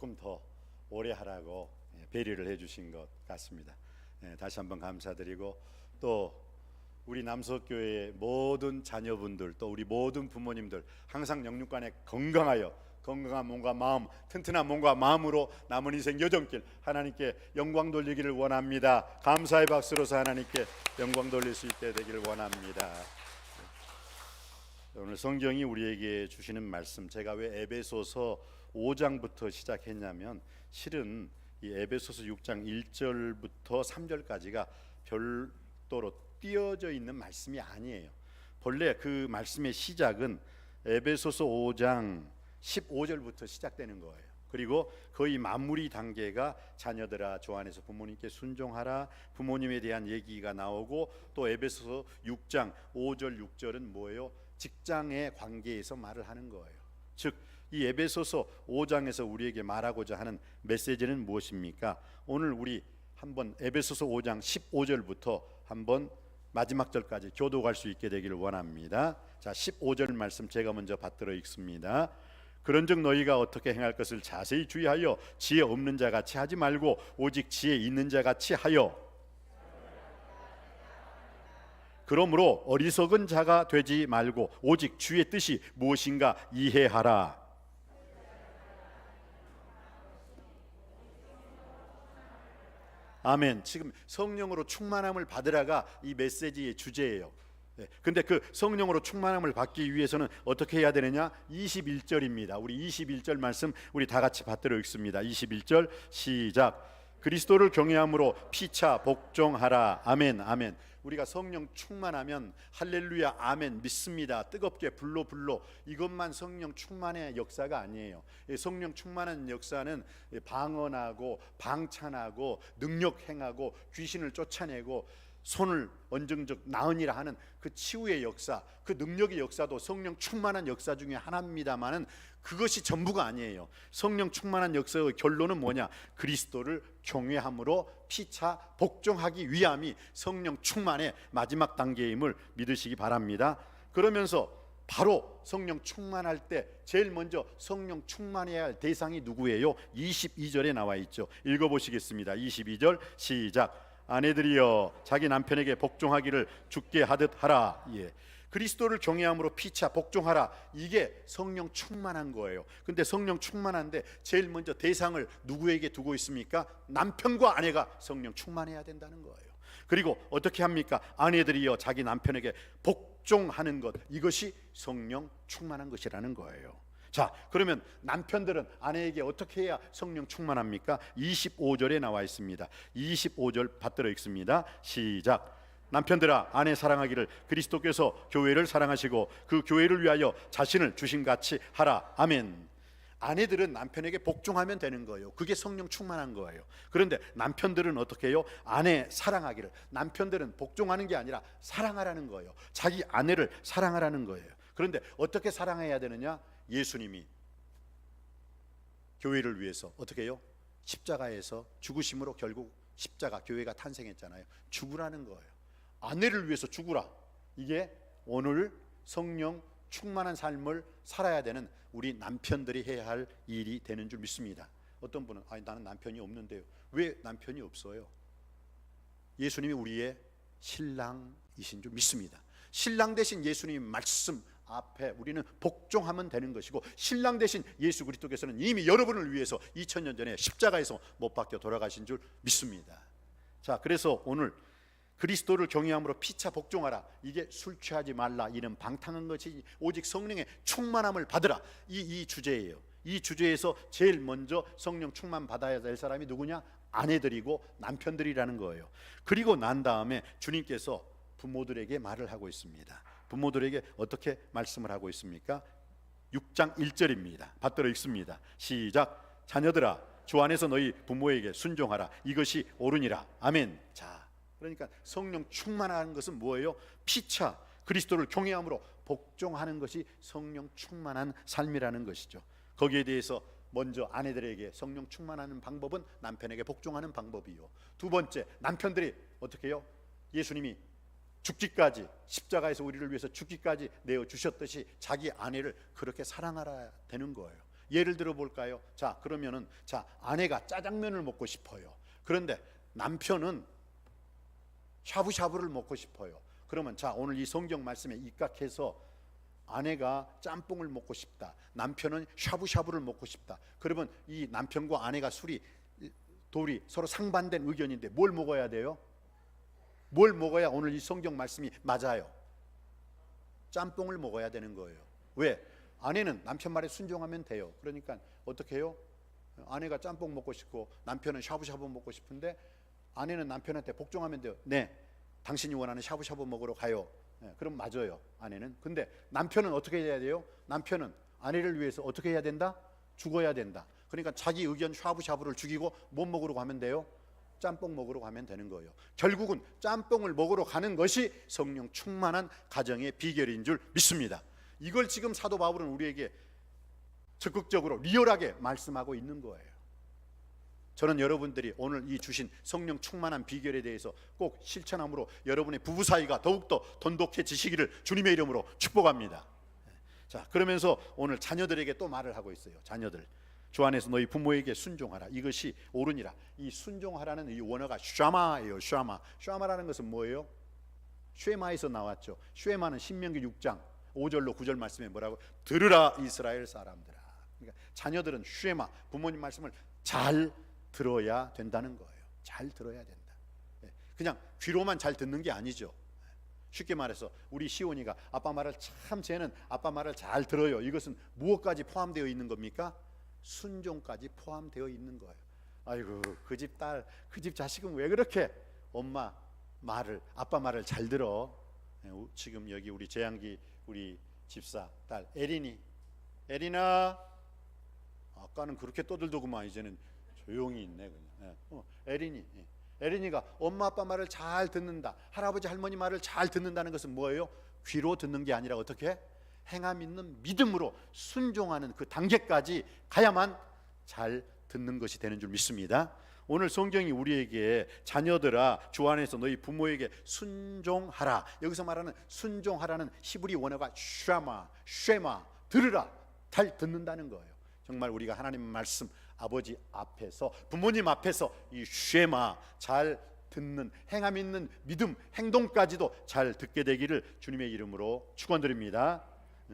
조금 더 오래 하라고 배려를 해주신 것 같습니다. 다시 한번 감사드리고, 또 우리 남석교회의 모든 자녀분들, 또 우리 모든 부모님들 항상 영육간에 건강한 몸과 마음, 튼튼한 몸과 마음으로 남은 인생 여정길 하나님께 영광 돌리기를 원합니다. 감사의 박수로서 하나님께 영광 돌릴 수 있게 되기를 원합니다. 오늘 성경이 우리에게 주시는 말씀, 제가 왜 에베소서 5장부터 시작했냐면, 실은 이 에베소서 6장 1절부터 3절까지가 별도로 띄어져 있는 말씀이 아니에요. 본래 그 말씀의 시작은 에베소서 5장 15절부터 시작되는 거예요. 그리고 거의 마무리 단계가 자녀들아 주 안에서 부모님께 순종하라, 부모님에 대한 얘기가 나오고, 또 에베소서 6장 5절 6절은 뭐예요? 직장의 관계에서 말을 하는 거예요. 즉 이 에베소서 5장에서 우리에게 말하고자 하는 메시지는 무엇입니까? 오늘 우리 한번 에베소서 5장 15절부터 한번 마지막 절까지 교도할 수 있게 되기를 원합니다. 자, 15절 말씀 제가 먼저 받들어 읽습니다. 그런즉 너희가 어떻게 행할 것을 자세히 주의하여 지혜 없는 자 같이 하지 말고 오직 지혜 있는 자 같이 하여, 그러므로 어리석은 자가 되지 말고 오직 주의 뜻이 무엇인가 이해하라. 아멘. 지금 성령으로 충만함을 받으라가 이 메시지의 주제예요. 근데 그 성령으로 충만함을 받기 위해서는 어떻게 해야 되느냐? 21절입니다. 우리 21절 말씀 우리 다 같이 받들어 읽습니다. 21절 시작. 그리스도를 경외함으로 피차 복종하라. 아멘. 아멘. 우리가 성령 충만하면 할렐루야 아멘 믿습니다. 뜨겁게 불러 이것만 성령 충만의 역사가 아니에요. 성령 충만한 역사는 방언하고 방찬하고 능력 행하고 귀신을 쫓아내고 손을 언증적 나으니라 하는 그 치유의 역사, 그 능력의 역사도 성령 충만한 역사 중에 하나입니다만은 그것이 전부가 아니에요. 성령 충만한 역사의 결론은 뭐냐? 그리스도를 경외함으로 피차 복종하기 위함이 성령 충만의 마지막 단계임을 믿으시기 바랍니다. 그러면서 바로 성령 충만할 때 제일 먼저 성령 충만해야 할 대상이 누구예요? 22절에 나와 있죠. 읽어보시겠습니다. 22절 시작. 아내들이여 자기 남편에게 복종하기를 주께 하듯 하라. 예. 그리스도를 경외함으로 피차 복종하라. 이게 성령 충만한 거예요. 근데 성령 충만한데 제일 먼저 대상을 누구에게 두고 있습니까? 남편과 아내가 성령 충만해야 된다는 거예요. 그리고 어떻게 합니까? 아내들이여 자기 남편에게 복종하는 것, 이것이 성령 충만한 것이라는 거예요. 자, 그러면 남편들은 아내에게 어떻게 해야 성령 충만합니까? 25절에 나와 있습니다. 25절 받들어 읽습니다. 시작. 남편들아 아내 사랑하기를 그리스도께서 교회를 사랑하시고 그 교회를 위하여 자신을 주심같이 하라. 아멘. 아내들은 남편에게 복종하면 되는 거예요. 그게 성령 충만한 거예요. 그런데 남편들은 어떻게 해요? 아내 사랑하기를, 남편들은 복종하는 게 아니라 사랑하라는 거예요. 자기 아내를 사랑하라는 거예요. 그런데 어떻게 사랑해야 되느냐? 예수님이 교회를 위해서 어떻게 해요? 십자가에서 죽으심으로 결국 십자가 교회가 탄생했잖아요. 죽으라는 거예요. 아내를 위해서 죽으라. 이게 오늘 성령 충만한 삶을 살아야 되는 우리 남편들이 해야 할 일이 되는 줄 믿습니다. 어떤 분은 나는 남편이 없는데요. 왜 남편이 없어요? 예수님이 우리의 신랑이신 줄 믿습니다. 신랑 대신 예수님 말씀 앞에 우리는 복종하면 되는 것이고, 신랑 대신 예수 그리스도께서는 이미 여러분을 위해서 2000년 전에 십자가에서 못 박혀 돌아가신 줄 믿습니다. 자, 그래서 오늘 그리스도를 경외함으로 피차 복종하라. 이게 술 취하지 말라 이는 방탕한 것이 오직 성령의 충만함을 받으라. 이 주제예요. 이 주제에서 제일 먼저 성령 충만 받아야 될 사람이 누구냐? 아내들이고 남편들이라는 거예요. 그리고 난 다음에 주님께서 부모들에게 말을 하고 있습니다. 부모들에게 어떻게 말씀을 하고 있습니까? 6장 1절입니다. 받들어 읽습니다. 시작. 자녀들아 주 안에서 너희 부모에게 순종하라. 이것이 옳으니라. 아멘. 자, 그러니까 성령 충만한 것은 뭐예요? 피차 그리스도를 경외함으로 복종하는 것이 성령 충만한 삶이라는 것이죠. 거기에 대해서 먼저 아내들에게 성령 충만하는 방법은 남편에게 복종하는 방법이요. 두 번째, 남편들이 어떻게 해요? 예수님이 죽기까지, 십자가에서 우리를 위해서 죽기까지 내어주셨듯이 자기 아내를 그렇게 사랑하라 되는 거예요. 예를 들어 볼까요? 자, 그러면은 자, 아내가 짜장면을 먹고 싶어요. 그런데 남편은 샤브샤브를 먹고 싶어요. 그러면 자, 오늘 이 성경 말씀에 입각해서 아내가 짬뽕을 먹고 싶다, 남편은 샤브샤브를 먹고 싶다. 그러면 이 남편과 아내가 둘이 서로 상반된 의견인데 뭘 먹어야 돼요? 뭘 먹어야 오늘 이 성경 말씀이 맞아요? 짬뽕을 먹어야 되는 거예요. 왜? 아내는 남편 말에 순종하면 돼요. 그러니까 어떻게 해요? 아내가 짬뽕 먹고 싶고 남편은 샤브샤브 먹고 싶은데 아내는 남편한테 복종하면 돼요. 네, 당신이 원하는 샤브샤브 먹으러 가요. 네, 그럼 맞아요, 아내는. 근데 남편은 어떻게 해야 돼요? 남편은 아내를 위해서 어떻게 해야 된다? 죽어야 된다. 그러니까 자기 의견 샤브샤브를 죽이고 뭐 먹으러 가면 돼요? 짬뽕 먹으러 가면 되는 거예요. 결국은 짬뽕을 먹으러 가는 것이 성령 충만한 가정의 비결인 줄 믿습니다. 이걸 지금 사도 바울은 우리에게 적극적으로 리얼하게 말씀하고 있는 거예요. 저는 여러분들이 오늘 이 주신 성령 충만한 비결에 대해서 꼭 실천함으로 여러분의 부부 사이가 더욱더 돈독해지시기를 주님의 이름으로 축복합니다. 자, 그러면서 오늘 자녀들에게 또 말을 하고 있어요. 자녀들, 주 안에서 너희 부모에게 순종하라. 이것이 옳으니라. 이 순종하라는 이 원어가 샤마예요. 샤마라는 것은 뭐예요? 쉐마에서 나왔죠. 쉐마는 신명기 6장 5절로 9절 말씀에 뭐라고? 들으라 이스라엘 사람들아. 그러니까 자녀들은 쉐마, 부모님 말씀을 잘 들어야 된다는 거예요. 잘 들어야 된다. 그냥 귀로만 잘 듣는 게 아니죠. 쉽게 말해서 우리 시온이가 아빠 말을 참 쟤는 아빠 말을 잘 들어요. 이것은 무엇까지 포함되어 있는 겁니까? 순종까지 포함되어 있는 거예요. 아이고, 그 집 딸, 그 집 자식은 왜 그렇게 엄마 말을, 아빠 말을 잘 들어? 지금 여기 우리 재양기 우리 집사 딸 에리나 아까는 그렇게 떠들더구만 이제는 조용히 있네 그냥. 에린이가 엄마 아빠 말을 잘 듣는다, 할아버지 할머니 말을 잘 듣는다는 것은 뭐예요? 귀로 듣는 게 아니라 어떻게? 행함 있는 믿음으로 순종하는 그 단계까지 가야만 잘 듣는 것이 되는 줄 믿습니다. 오늘 성경이 우리에게 자녀들아 주 안에서 너희 부모에게 순종하라, 여기서 말하는 순종하라는 히브리 원어가 쉐마, 들으라, 잘 듣는다는 거예요. 정말 우리가 하나님 말씀 아버지 앞에서, 부모님 앞에서 이 쉐마, 잘 듣는, 행함 있는 믿음, 행동까지도 잘 듣게 되기를 주님의 이름으로 축원드립니다.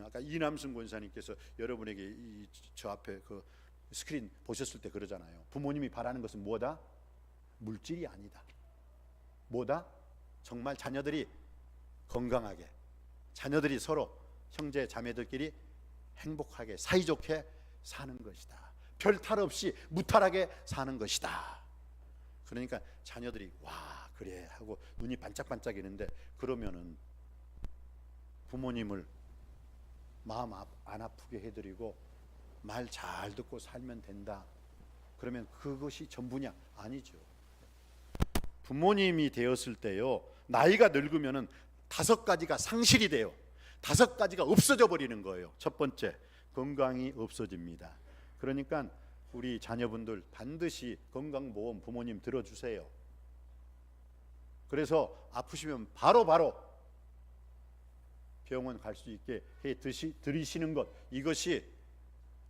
아까 이남순 권사님께서 여러분에게 저 앞에 그 스크린 보셨을 때 그러잖아요. 부모님이 바라는 것은 뭐다? 물질이 아니다. 뭐다? 정말 자녀들이 건강하게, 자녀들이 서로 형제 자매들끼리 행복하게 사이좋게 사는 것이다. 별 탈 없이 무탈하게 사는 것이다. 그러니까 자녀들이 와 그래 하고 눈이 반짝반짝이는데, 그러면은 부모님을 마음 안 아프게 해드리고 말 잘 듣고 살면 된다. 그러면 그것이 전부냐? 아니죠. 부모님이 되었을 때요, 나이가 늙으면은 5가지가 상실이 돼요. 5가지가 없어져 버리는 거예요. 첫 번째, 건강이 없어집니다. 그러니까 우리 자녀분들 반드시 건강보험 부모님 들어주세요. 그래서 아프시면 바로바로 병원 갈 수 있게 해 드리시는 것, 이것이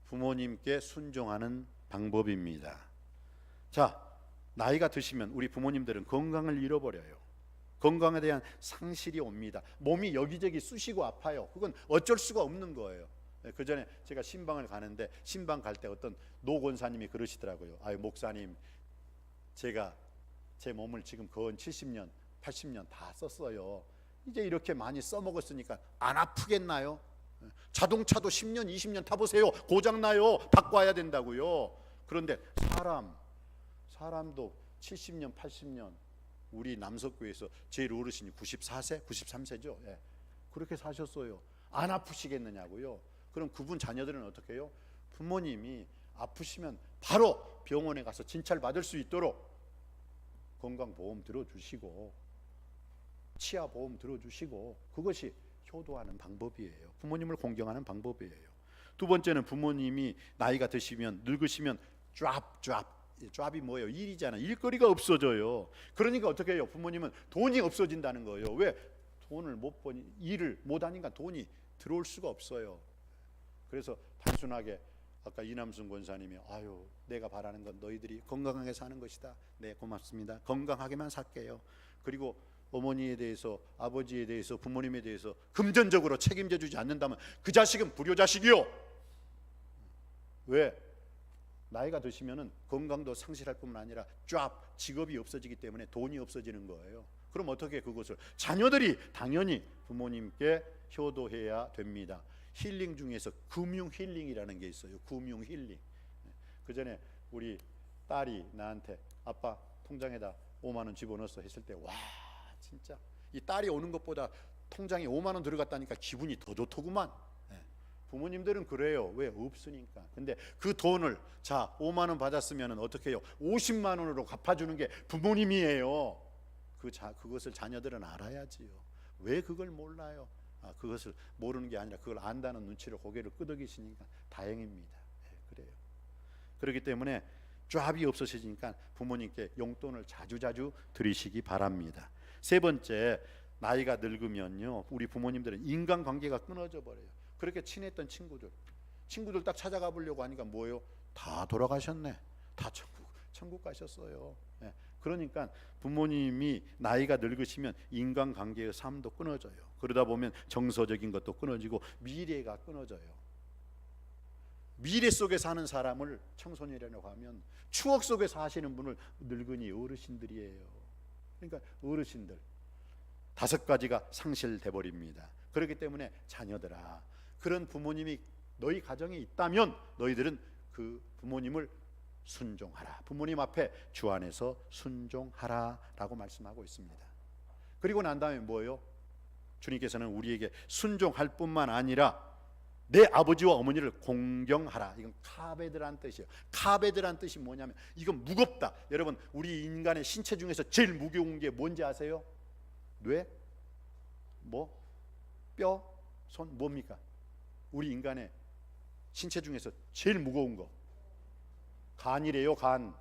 부모님께 순종하는 방법입니다. 자, 나이가 드시면 우리 부모님들은 건강을 잃어버려요. 건강에 대한 상실이 옵니다. 몸이 여기저기 쑤시고 아파요. 그건 어쩔 수가 없는 거예요. 그 전에 제가 신방을 가는데, 신방 갈 때 어떤 노 권사님이 그러시더라고요. 아유 목사님, 제가 제 몸을 지금 거의 70년 80년 다 썼어요. 이제 이렇게 많이 써먹었으니까 안 아프겠나요? 자동차도 10년 20년 타보세요. 고장나요. 바꿔야 된다고요. 그런데 사람도 70년 80년, 우리 남석교에서 제일 어르신이 94세 93세죠. 예. 그렇게 사셨어요. 안 아프시겠느냐고요. 그럼 그분 자녀들은 어떻게 해요? 부모님이 아프시면 바로 병원에 가서 진찰 받을 수 있도록 건강보험 들어주시고 치아보험 들어주시고, 그것이 효도하는 방법이에요. 부모님을 공경하는 방법이에요. 두 번째는 부모님이 나이가 드시면, 늙으시면 잡이 뭐예요? 일이잖아요. 일거리가 없어져요. 그러니까 어떻게 해요? 부모님은 돈이 없어진다는 거예요. 왜? 돈을 못 버니, 일을 못 하니까 돈이 들어올 수가 없어요. 그래서 단순하게 아까 이남순 권사님이 아유 내가 바라는 건 너희들이 건강하게 사는 것이다. 네 고맙습니다. 건강하게만 살게요. 그리고 어머니에 대해서 아버지에 대해서 부모님에 대해서 금전적으로 책임져 주지 않는다면 그 자식은 불효자식이요. 왜? 나이가 드시면은 건강도 상실할 뿐만 아니라 쫙 직업이 없어지기 때문에 돈이 없어지는 거예요. 그럼 어떻게 그것을 자녀들이 당연히 부모님께 효도해야 됩니다. 힐링 중에서 금융 힐링이라는 게 있어요. 금융 힐링. 그 전에 우리 딸이 나한테 아빠 통장에다 5만 원 집어넣었어 했을 때 와 진짜 이 딸이 오는 것보다 통장에 5만 원 들어갔다니까 기분이 더 좋더구만. 부모님들은 그래요. 왜? 없으니까. 근데 그 돈을 자 5만 원 받았으면 어떻게 해요? 50만 원으로 갚아주는 게 부모님이에요. 그것을 자녀들은 알아야지요. 왜 그걸 몰라요? 그것을 모르는 게 아니라 그걸 안다는 눈치로 고개를 끄덕이시니까 다행입니다. 그래요. 그렇기 때문에 쫙이 없어지니까 부모님께 용돈을 자주자주 드리시기 바랍니다. 세 번째, 나이가 늙으면요 우리 부모님들은 인간관계가 끊어져 버려요. 그렇게 친했던 친구들 딱 찾아가 보려고 하니까 뭐예요? 다 돌아가셨네. 다 천국 가셨어요. 그러니까 부모님이 나이가 늙으시면 인간관계의 삶도 끊어져요. 그러다 보면 정서적인 것도 끊어지고 미래가 끊어져요. 미래 속에 사는 사람을 청소년이라고 하면 추억 속에 사시는 분을 늙은이 어르신들이에요. 그러니까 어르신들 5가지가 상실돼 버립니다. 그렇기 때문에 자녀들아, 그런 부모님이 너희 가정에 있다면 너희들은 그 부모님을 순종하라. 부모님 앞에 주 안에서 순종하라 라고 말씀하고 있습니다. 그리고 난 다음에 뭐예요? 주님께서는 우리에게 순종할 뿐만 아니라 내 아버지와 어머니를 공경하라. 이건 카베드란 뜻이에요. 카베드란 뜻이 뭐냐면 이건 무겁다. 여러분 우리 인간의 신체 중에서 제일 무거운 게 뭔지 아세요? 뇌? 뼈? 손? 뭡니까? 우리 인간의 신체 중에서 제일 무거운 거 간이래요. 간.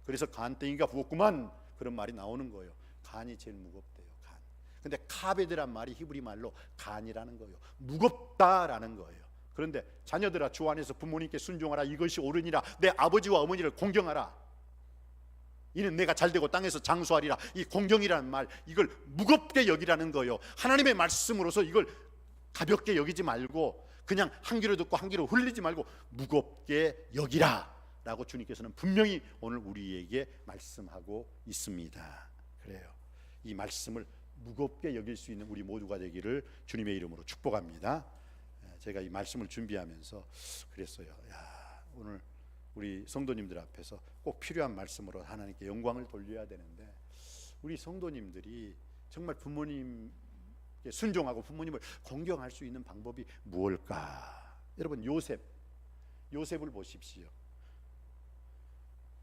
그래서 간땡이가 부었구만 그런 말이 나오는 거예요. 간이 제일 무겁대요. 간. 근데 카베드란 말이 히브리 말로 간이라는 거예요. 무겁다라는 거예요. 그런데 자녀들아 주 안에서 부모님께 순종하라. 이것이 옳으니라. 내 아버지와 어머니를 공경하라. 이는 내가 잘되고 땅에서 장수하리라. 이 공경이라는 말, 이걸 무겁게 여기라는 거예요. 하나님의 말씀으로서 이걸 가볍게 여기지 말고 그냥 한 귀로 듣고 한 귀로 흘리지 말고 무겁게 여기라 라고 주님께서는 분명히 오늘 우리에게 말씀하고 있습니다. 그래요. 이 말씀을 무겁게 여길 수 있는 우리 모두가 되기를 주님의 이름으로 축복합니다. 제가 이 말씀을 준비하면서 그랬어요. 오늘 우리 성도님들 앞에서 꼭 필요한 말씀으로 하나님께 영광을 돌려야 되는데 우리 성도님들이 정말 부모님께 순종하고 부모님을 공경할 수 있는 방법이 무엇일까? 여러분 요셉을 보십시오.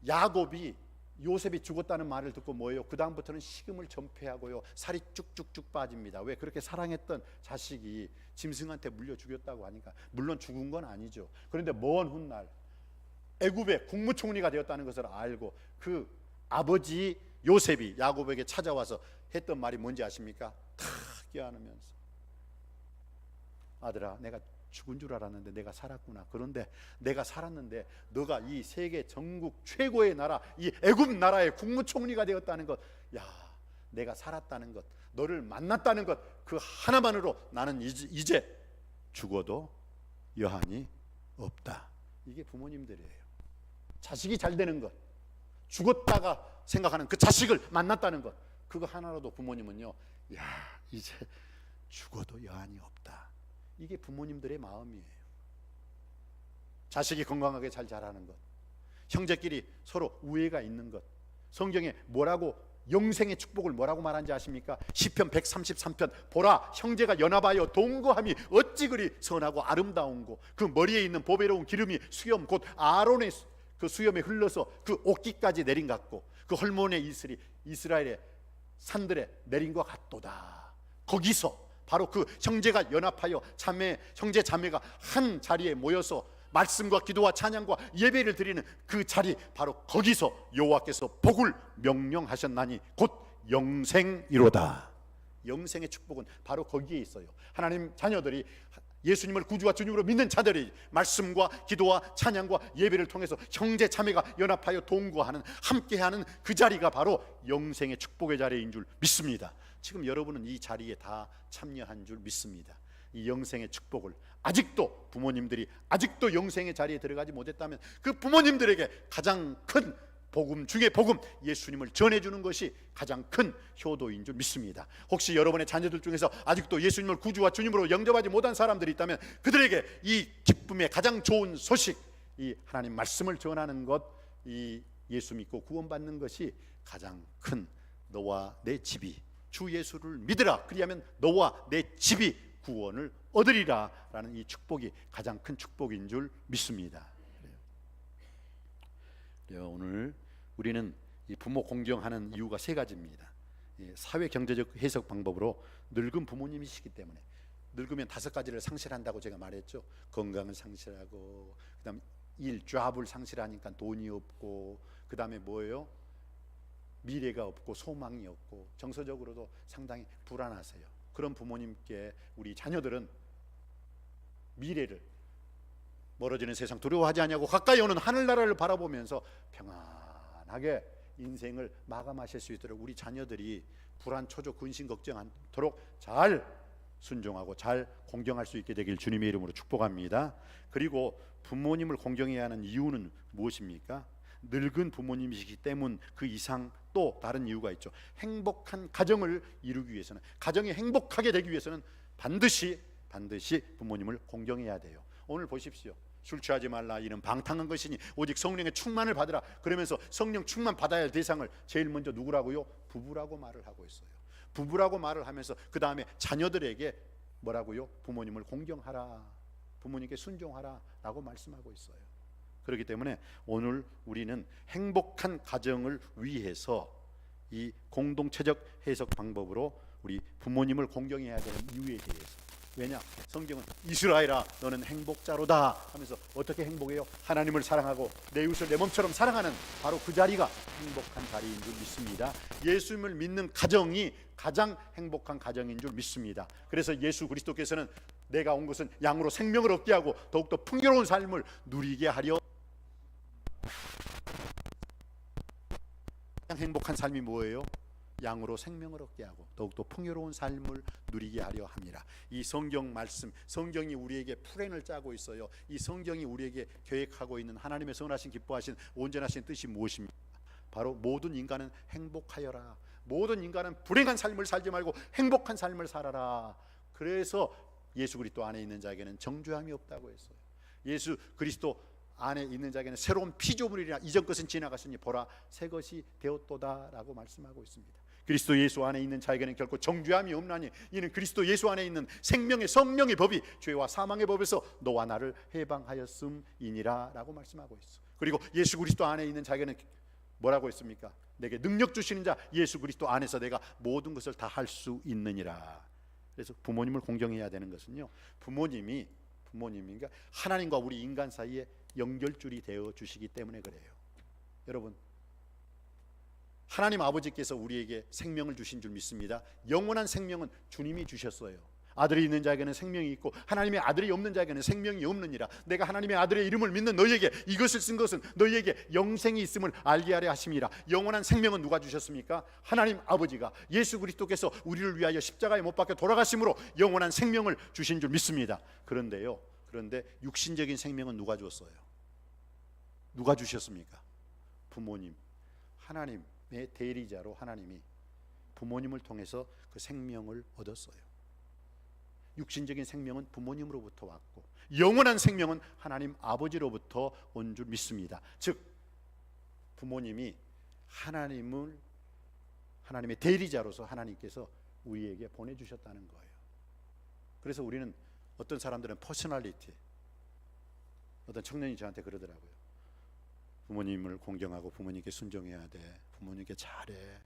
야곱이 요셉이 죽었다는 말을 듣고 뭐예요? 그 다음부터는 식음을 전폐하고요 살이 쭉쭉쭉 빠집니다. 왜? 그렇게 사랑했던 자식이 짐승한테 물려 죽였다고 하니까 물론 죽은 건 아니죠. 그런데 먼 훗날 애굽의 국무총리가 되었다는 것을 알고 그 아버지 요셉이 야곱에게 찾아와서 했던 말이 뭔지 아십니까? 탁 껴안으면서 아들아 내가 죽은 줄 알았는데 내가 살았구나. 그런데 내가 살았는데 너가 이 세계 전국 최고의 나라 이 애굽 나라의 국무총리가 되었다는 것, 내가 살았다는 것, 너를 만났다는 것, 그 하나만으로 나는 이제 죽어도 여한이 없다. 이게 부모님들이에요. 자식이 잘 되는 것, 죽었다가 생각하는 그 자식을 만났다는 것, 그거 하나로도 부모님은요 이제 죽어도 여한이 없다. 이게 부모님들의 마음이에요. 자식이 건강하게 잘 자라는 것, 형제끼리 서로 우애가 있는 것. 성경에 뭐라고 영생의 축복을 뭐라고 말한지 아십니까? 시편 133편 보라 형제가 연합하여 동거함이 어찌 그리 선하고 아름다운고 그 머리에 있는 보배로운 기름이 수염 곧 아론의 그 수염에 흘러서 그 옷깃까지 내린 것 같고 그 헐몬의 이슬이 이스라엘의 산들에 내린 것 같도다. 거기서 바로 그 형제가 연합하여 형제 자매가 한 자리에 모여서 말씀과 기도와 찬양과 예배를 드리는 그 자리, 바로 거기서 여호와께서 복을 명령하셨나니 곧 영생이로다. 영생의 축복은 바로 거기에 있어요. 하나님 자녀들이 예수님을 구주와 주님으로 믿는 자들이 말씀과 기도와 찬양과 예배를 통해서 형제 자매가 연합하여 동거하는, 함께하는 그 자리가 바로 영생의 축복의 자리인 줄 믿습니다. 지금 여러분은 이 자리에 다 참여한 줄 믿습니다. 이 영생의 축복을 아직도 부모님들이 아직도 영생의 자리에 들어가지 못했다면 그 부모님들에게 가장 큰 복음 중에 복음, 예수님을 전해주는 것이 가장 큰 효도인 줄 믿습니다. 혹시 여러분의 자녀들 중에서 아직도 예수님을 구주와 주님으로 영접하지 못한 사람들이 있다면 그들에게 이 기쁨의 가장 좋은 소식, 이 하나님 말씀을 전하는 것, 이 예수 믿고 구원받는 것이 가장 큰, 너와 내 집이 주 예수를 믿으라, 그리하면 너와 내 집이 구원을 얻으리라 라는 이 축복이 가장 큰 축복인 줄 믿습니다. 오늘 우리는 이 부모 공경하는 이유가 세 가지입니다. 사회 경제적 해석 방법으로 늙은 부모님이시기 때문에, 늙으면 5가지를 상실한다고 제가 말했죠. 건강을 상실하고, 그다음 잡을 상실하니까 돈이 없고, 그다음에 뭐예요? 미래가 없고 소망이 없고 정서적으로도 상당히 불안하세요. 그런 부모님께 우리 자녀들은 미래를, 멀어지는 세상 두려워하지 않냐고 가까이 오는 하늘나라를 바라보면서 평안하게 인생을 마감하실 수 있도록 우리 자녀들이 불안, 초조, 근심 걱정 않도록 잘 순종하고 잘 공경할 수 있게 되길 주님의 이름으로 축복합니다. 그리고 부모님을 공경해야 하는 이유는 무엇입니까? 늙은 부모님이시기 때문 그 이상 또 다른 이유가 있죠. 행복한 가정을 이루기 위해서는, 가정이 행복하게 되기 위해서는 반드시 부모님을 공경해야 돼요. 오늘 보십시오. 술 취하지 말라, 이는 방탕한 것이니 오직 성령의 충만을 받으라. 그러면서 성령 충만 받아야 할 대상을 제일 먼저 누구라고요? 부부라고 말을 하고 있어요. 부부라고 말을 하면서 그 다음에 자녀들에게 뭐라고요? 부모님을 공경하라, 부모님께 순종하라 라고 말씀하고 있어요. 그렇기 때문에 오늘 우리는 행복한 가정을 위해서 이 공동체적 해석 방법으로 우리 부모님을 공경해야 되는 이유에 대해서, 왜냐? 성경은 이스라엘아 너는 행복자로다 하면서 어떻게 행복해요? 하나님을 사랑하고 내 이웃을 내 몸처럼 사랑하는 바로 그 자리가 행복한 자리인 줄 믿습니다. 예수님을 믿는 가정이 가장 행복한 가정인 줄 믿습니다. 그래서 예수 그리스도께서는 내가 온 것은 양으로 생명을 얻게 하고 더욱더 풍요로운 삶을 누리게 하려. 가장 행복한 삶이 뭐예요? 양으로 생명을 얻게 하고 더욱더 풍요로운 삶을 누리게 하려 함이라. 이 성경 말씀, 성경이 우리에게 플랜을 짜고 있어요. 이 성경이 우리에게 계획하고 있는 하나님의 선하신 기뻐하신 온전하신 뜻이 무엇입니까? 바로 모든 인간은 행복하여라. 모든 인간은 불행한 삶을 살지 말고 행복한 삶을 살아라. 그래서 예수 그리스도 안에 있는 자에게는 정죄함이 없다고 했어요. 예수 그리스도 안에 있는 자에게는 새로운 피조물이라, 이전 것은 지나갔으니 보라 새 것이 되었도다라고 말씀하고 있습니다. 그리스도 예수 안에 있는 자에게는 결코 정죄함이 없나니 이는 그리스도 예수 안에 있는 생명의 성령의 법이 죄와 사망의 법에서 너와 나를 해방하였음이니라 라고 말씀하고 있어. 그리고 예수 그리스도 안에 있는 자에게는 뭐라고 했습니까? 내게 능력 주시는 자 예수 그리스도 안에서 내가 모든 것을 다 할 수 있느니라. 그래서 부모님을 공경해야 되는 것은요, 부모님인가 하나님과 우리 인간 사이에 연결줄이 되어 주시기 때문에 그래요. 여러분, 하나님 아버지께서 우리에게 생명을 주신 줄 믿습니다. 영원한 생명은 주님이 주셨어요. 아들이 있는 자에게는 생명이 있고 하나님의 아들이 없는 자에게는 생명이 없느니라. 내가 하나님의 아들의 이름을 믿는 너희에게 이것을 쓴 것은 너희에게 영생이 있음을 알게 하려 하심이라. 영원한 생명은 누가 주셨습니까? 하나님 아버지가, 예수 그리스도께서 우리를 위하여 십자가에 못 박혀 돌아가심으로 영원한 생명을 주신 줄 믿습니다. 그런데 육신적인 생명은 누가 줬어요? 누가 주셨습니까? 부모님. 하나님의 대리자로 하나님이 부모님을 통해서 그 생명을 얻었어요. 육신적인 생명은 부모님으로부터 왔고 영원한 생명은 하나님 아버지로부터 온 줄 믿습니다. 즉 부모님이 하나님의 대리자로서 하나님께서 우리에게 보내주셨다는 거예요. 그래서 우리는, 어떤 사람들은 퍼스널리티, 어떤 청년이 저한테 그러더라고요. 부모님을 공경하고 부모님께 순종해야 돼, 부모님께 잘해,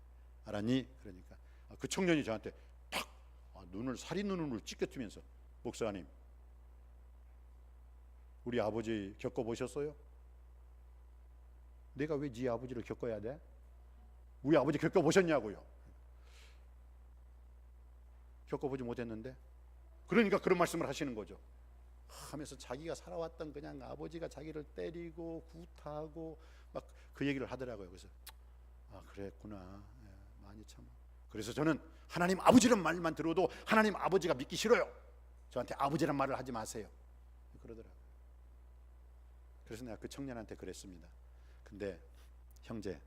알았니? 그러니까 그 청년이 저한테 탁 살인 눈으로 찢겨뜨면서, 목사님 우리 아버지 겪어보셨어요? 내가 왜 네 아버지를 겪어야 돼? 우리 아버지 겪어보셨냐고요? 겪어보지 못했는데. 그러니까 그런 말씀을 하시는 거죠. 하면서 자기가 살아왔던 그냥 아버지가 자기를 때리고 구타하고 막 그 얘기를 하더라고요. 그래서 그랬구나. 많이 참. 그래서 저는 하나님 아버지란 말만 들어도 하나님 아버지가 믿기 싫어요. 저한테 아버지란 말을 하지 마세요. 그러더라고요. 그래서 내가 그 청년한테 그랬습니다. 근데 형제,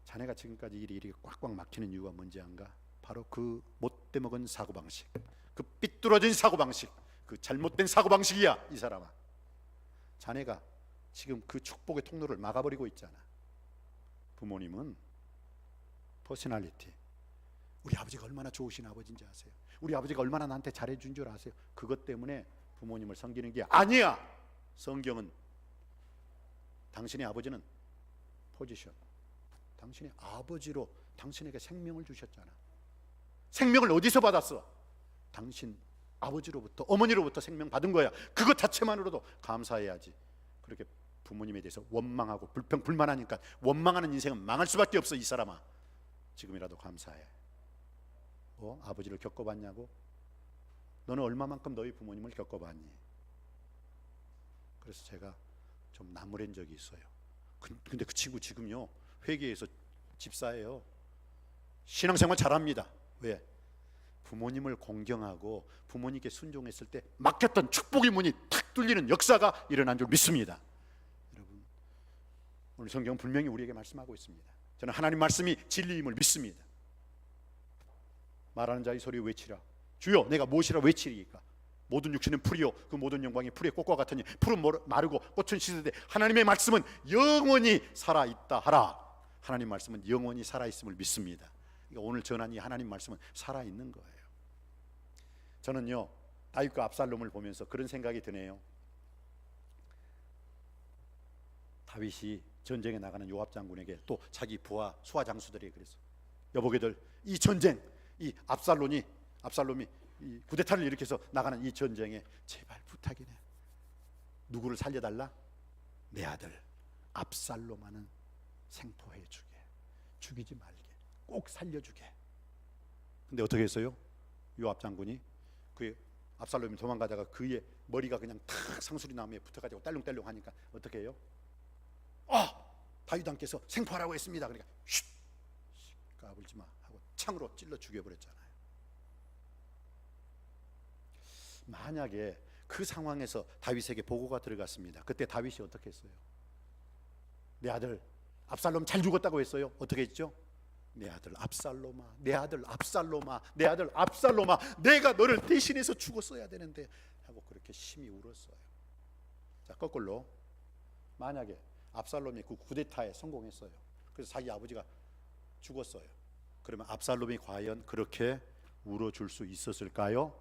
자네가 지금까지 일이 이렇게 꽉꽉 막히는 이유가 뭔지 안가? 바로 그 못돼 먹은 사고방식, 그 삐뚤어진 사고방식, 그 잘못된 사고방식이야. 이 사람아, 자네가 지금 그 축복의 통로를 막아버리고 있잖아. 부모님은 퍼스널리티, 우리 아버지가 얼마나 좋으신 아버지인지 아세요? 우리 아버지가 얼마나 나한테 잘해준 줄 아세요? 그것 때문에 부모님을 섬기는 게 아니야. 성경은 당신의 아버지는 포지션, 당신의 아버지로 당신에게 생명을 주셨잖아. 생명을 어디서 받았어? 당신 아버지로부터, 어머니로부터 생명 받은 거야. 그것 자체만으로도 감사해야지. 그렇게 부모님에 대해서 원망하고 불평불만하니까 원망하는 인생은 망할 수밖에 없어. 이 사람아, 지금이라도 감사해. 아버지를 겪어봤냐고? 너는 얼마만큼 너희 부모님을 겪어봤니? 그래서 제가 좀 나무랜 적이 있어요. 근데 그 친구 지금요 회계에서 집사예요. 신앙생활 잘합니다. 왜? 부모님을 공경하고 부모님께 순종했을 때 막혔던 축복의 문이 탁 뚫리는 역사가 일어난 줄 믿습니다. 여러분, 오늘 성경은 분명히 우리에게 말씀하고 있습니다. 저는 하나님 말씀이 진리임을 믿습니다. 말하는 자의 소리 외치라. 주여, 내가 무엇이라 외치리이까? 모든 육신은 풀이요 그 모든 영광이 풀의 꽃과 같으니 풀은 마르고 꽃은 시들되 하나님의 말씀은 영원히 살아있다 하라. 하나님 말씀은 영원히 살아있음을 믿습니다. 그러니까 오늘 전한 이 하나님 말씀은 살아있는 거예요. 저는요 다윗과 압살롬을 보면서 그런 생각이 드네요. 다윗이 전쟁에 나가는 요압 장군에게 또 자기 부하 수하 장수들에게 그랬어. 여보게들, 이 전쟁, 이 압살롬이 이 구데타를 일으켜서 나가는 이 전쟁에 제발 부탁이네. 누구를 살려달라? 내 아들 압살롬만은 생포해 주게, 죽이지 말게, 꼭 살려주게. 근데 어떻게 했어요? 요압 장군이 그 압살롬이 도망가다가 그의 머리가 그냥 탁 상수리 나무에 붙어가지고 딸lun딸lun 하니까 어떻게 해요? 다윗 왕께서 생포하라고 했습니다. 그러니까 쉿, 까불지 마 하고 창으로 찔러 죽여버렸잖아요. 만약에 그 상황에서 다윗에게 보고가 들어갔습니다. 그때 다윗이 어떻게 했어요? 내 아들 압살롬 잘 죽었다고 했어요. 어떻게 했죠? 내 아들 압살롬아, 내 아들 압살롬아, 내 아들 압살롬아, 내가 너를 대신해서 죽었어야 되는데 하고 그렇게 심히 울었어요. 자, 거꾸로 만약에 압살롬이 그 쿠데타에 성공했어요. 그래서 자기 아버지가 죽었어요. 그러면 압살롬이 과연 그렇게 울어줄 수 있었을까요?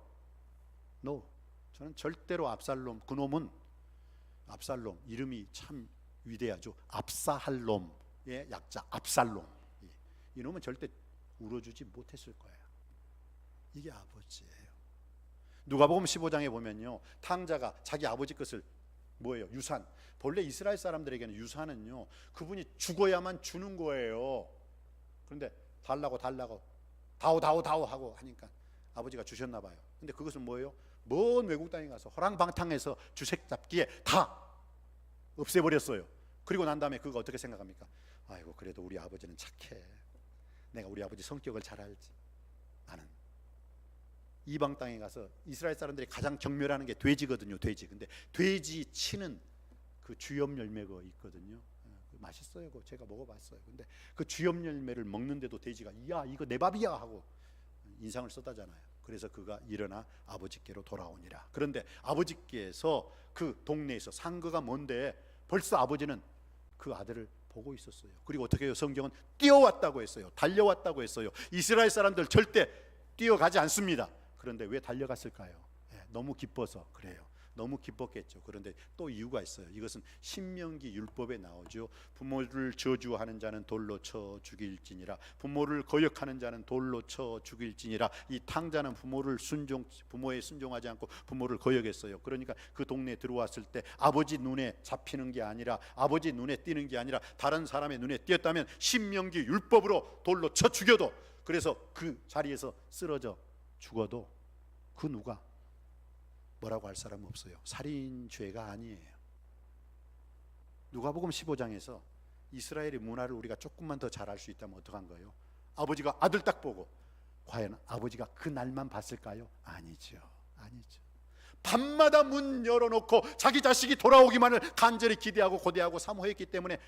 No. 저는 절대로 압살롬, 그놈은 압살롬, 이름이 참 위대하죠. 압사할롬의 약자 압살롬. 이놈은 절대 울어주지 못했을 거예요. 이게 아버지예요. 누가복음 15장에 보면요, 탕자가 자기 아버지 것을 뭐예요? 유산. 본래 이스라엘 사람들에게는 유산은요 그분이 죽어야만 주는 거예요. 그런데 달라고 다오 하고 하니까 아버지가 주셨나 봐요. 근데 그것은 뭐예요? 먼 외국 땅에 가서 허랑방탕해서 주색 잡기에 다 없애버렸어요. 그리고 난 다음에 그거 어떻게 생각합니까? 아이고, 그래도 우리 아버지는 착해. 내가 우리 아버지 성격을 잘 알지. 나는 이방 땅에 가서 이스라엘 사람들이 가장 경멸하는 게 돼지거든요. 돼지. 근데 돼지 치는 그 주엽 열매가 있거든요. 맛있어요. 그거 제가 먹어봤어요. 근데 그 주엽 열매를 먹는데도 돼지가 야 이거 내 밥이야 하고 인상을 썼다잖아요. 그래서 그가 일어나 아버지께로 돌아오니라. 그런데 아버지께서 그 동네에서 상거가 먼데 벌써 아버지는 그 아들을 보고 있었어요. 그리고 어떻게 해요? 성경은 뛰어왔다고 했어요. 달려왔다고 했어요. 이스라엘 사람들 절대 뛰어가지 않습니다. 그런데 왜 달려갔을까요? 너무 기뻐서 그래요. 너무 기뻤겠죠. 그런데 또 이유가 있어요. 이것은 신명기 율법에 나오죠. 부모를 저주하는 자는 돌로 쳐 죽일지니라. 부모를 거역하는 자는 돌로 쳐 죽일지니라. 이 탕자는 부모에 순종하지 않고 부모를 거역했어요. 그러니까 그 동네에 들어왔을 때 아버지 눈에 잡히는 게 아니라, 아버지 눈에 띄는 게 아니라 다른 사람의 눈에 띄었다면 신명기 율법으로 돌로 쳐 죽여도, 그래서 그 자리에서 쓰러져 죽어도 그 누가 뭐라고 할 사람 없어요. 살인죄가 아니에요. 누가복음 15장에서 이스라엘의 문화를 우리가 조금만 더 잘 알 수 있다면 어떡한 거예요? 아버지가 아들 딱 보고 과연 아버지가 그 날만 봤을까요? 아니죠. 아니죠. 밤마다 문 열어놓고 자기 자식이 돌아오기만을 간절히 기대하고 고대하고 사모했기 때문에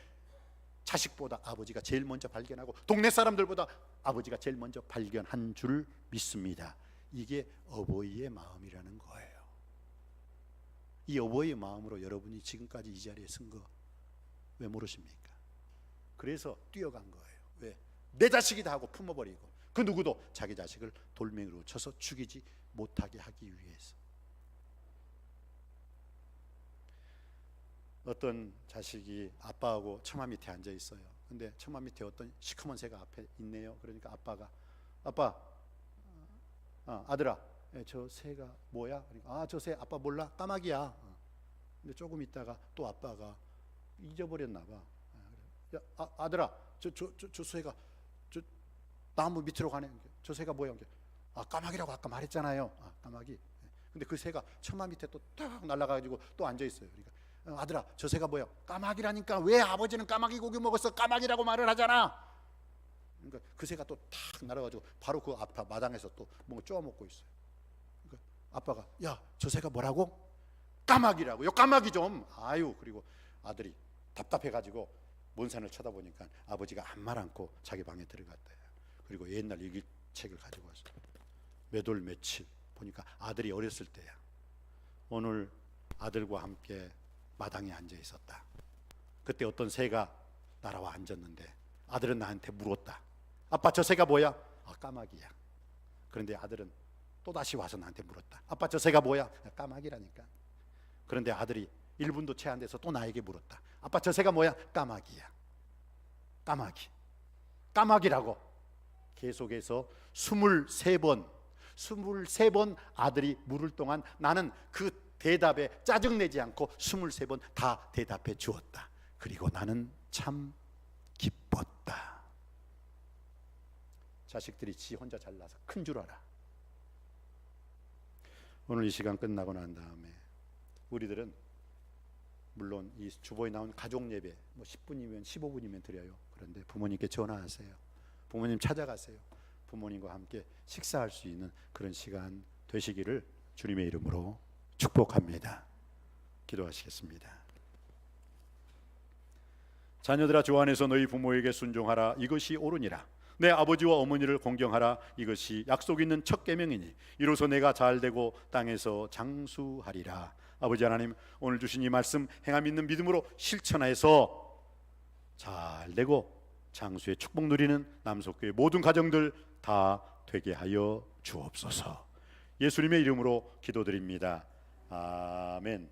자식보다 아버지가 제일 먼저 발견하고 동네 사람들보다 아버지가 제일 먼저 발견한 줄 믿습니다. 이게 어버이의 마음이라는 거예요. 이 어버이의 마음으로 여러분이 지금까지 이 자리에 쓴 거 왜 모르십니까? 그래서 뛰어간 거예요. 왜? 내 자식이다 하고 품어버리고 그 누구도 자기 자식을 돌멩이로 쳐서 죽이지 못하게 하기 위해서. 어떤 자식이 아빠하고 처마 밑에 앉아 있어요. 근데 처마 밑에 어떤 시커먼 새가 앞에 있네요. 그러니까 아빠가 아빠, 아들아, 저 새가 뭐야? 그러니까 저 새 아빠 몰라? 까마귀야. 근데 조금 있다가 또 아빠가 잊어버렸나 봐. 야, 아들아, 저 새가 저 나무 밑으로 가네. 저 새가 뭐야? 까마귀라고 아까 말했잖아요. 까마귀. 근데 그 새가 처마 밑에 또 딱 날아가지고 또 앉아 있어요. 그러니까 아들아, 저 새가 뭐야? 까마귀라니까. 왜 아버지는 까마귀 고기 먹었어? 까마귀라고 말을 하잖아. 그러니까 그 새가 또 탁 날아가지고 바로 그 앞에 마당에서 또 뭔가 쪼아 먹고 있어요. 그러니까 아빠가 야, 저 새가 뭐라고? 까마귀라고. 요 까마귀 좀. 아유, 그리고 아들이 답답해가지고 먼 산을 쳐다보니까 아버지가 아무 말 않고 자기 방에 들어갔대요. 그리고 옛날 일기책을 가지고 왔어요. 몇 월 며칠 보니까 아들이 어렸을 때야. 오늘 아들과 함께 마당에 앉아 있었다. 그때 어떤 새가 날아와 앉았는데 아들은 나한테 물었다. 아빠, 저 새가 뭐야? 까마귀야. 그런데 아들은 또 다시 와서 나한테 물었다. 아빠, 저 새가 뭐야? 까마귀라니까. 그런데 아들이 1분도 채 안 돼서 또 나에게 물었다. 아빠, 저 새가 뭐야? 까마귀야. 까마귀. 까마귀라고 계속해서 23번 아들이 물을 동안 나는 그 대답에 짜증내지 않고 23번 다 대답해 주었다. 그리고 나는 참 기뻤다. 자식들이 지 혼자 잘나서 큰 줄 알아. 오늘 이 시간 끝나고 난 다음에 우리들은 물론 이 주보에 나온 가족 예배 10분이면 15분이면 드려요. 그런데 부모님께 전화하세요. 부모님 찾아가세요. 부모님과 함께 식사할 수 있는 그런 시간 되시기를 주님의 이름으로 축복합니다. 기도하시겠습니다. 자녀들아, 주 안에서 너희 부모에게 순종하라. 이것이 옳으니라. 내 아버지와 어머니를 공경하라. 이것이 약속 있는 첫 계명이니 이로써 내가 잘되고 땅에서 장수하리라. 아버지 하나님, 오늘 주신 이 말씀 행함 있는 믿음으로 실천해서 잘되고 장수의 축복 누리는 남석교의 모든 가정들 다 되게 하여 주옵소서. 예수님의 이름으로 기도드립니다. 아멘.